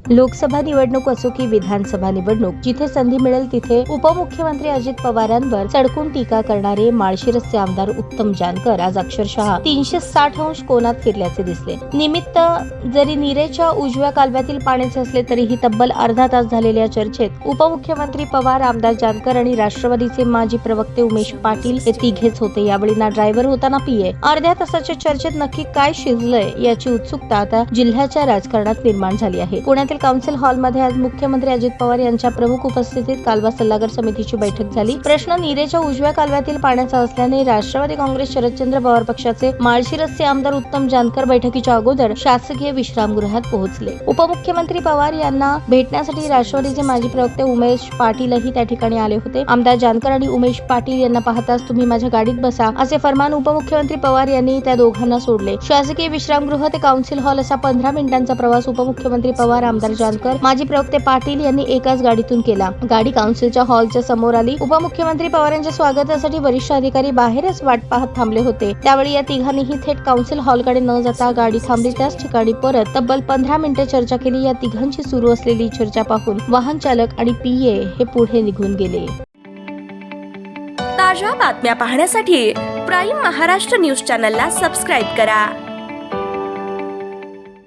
लोकसभा निवडणूक असो की विधानसभा निवडणूक, जिथे संधी मिळेल तिथे उपमुख्यमंत्री अजित पवारांवर सडकून टीका करणारे माळशिरसचे आमदार उत्तम जानकर आज अक्षरशः 360 अंश कोनात फिरल्याचे दिसले. निमित्त जरी नीरेच्या उजव्या कालव्यातील पाण्याचे असले तरीही तब्बल अर्धा तास झालेल्या चर्चेत उपमुख्यमंत्री पवार, आमदार जानकर आणि राष्ट्रवादीचे माजी प्रवक्ते उमेश पाटील हे तिघेच होते. यावेळी ना ड्रायव्हर होता ना पीए. अर्ध्या तासाच्या चर्चेत नक्की काय शिजलंय याची उत्सुकता आता जिल्ह्याच्या राजकारणात निर्माण झाली आहे. पुण्यातील काउन्सिल हॉलमध्ये आज मुख्यमंत्री अजित पवार यांच्या प्रमुख उपस्थितीत कालवा सल्लागार समितीची बैठक झाली. प्रश्न नीरेच्या उजव्या कालव्यातील पाण्याचा असल्याने राष्ट्रवादी काँग्रेस शरदचंद्र पवार पक्षाचे माळशिरसचे आमदार उत्तम जानकर बैठकीच्या अगोदर शासकीय विश्रामगृहात पोहोचले. उपमुख्यमंत्री पवार यांना भेटण्यासाठी राष्ट्रवादीचे माजी प्रवक्ते उमेश पाटीलही त्या ठिकाणी आले होते. आमदार जानकर आणि उमेश पाटील यांना पाहताच तुम्ही माझ्या गाडीत बसा असे फरमान उपमुख्यमंत्री पवार यांनी त्या दोघांना सोडले. शासकीय विश्रामगृह ते काउन्सिल हॉल असा 15 मिनिटांचा प्रवास उपमुख्यमंत्री पवार, आमदार जानकर, माजी प्रवक्ते पाटील यांनी एकाच गाडीतून केला. गाडी काउन्सिलच्या हॉलच्या समोर आली. उपमुख्यमंत्री पवारांच्या स्वागतासाठी वरिष्ठ अधिकारी बाहेरच वाट पाहत थांबले होते. त्यावेळी या तिघांनीही थेट काउन्सिल हॉलकडे न जाता गाडी थांबली त्याच ठिकाणी परत तब्बल 15 मिनिटे चर्चा केली. या तिघांची सुरू असलेली चर्चा पाहून वाहन चालक आणि पीए हे पुढे निघून गेले. ताज्या बातम्या पाहण्यासाठी प्राईम महाराष्ट्र न्यूज चॅनलला सबस्क्राईब करा.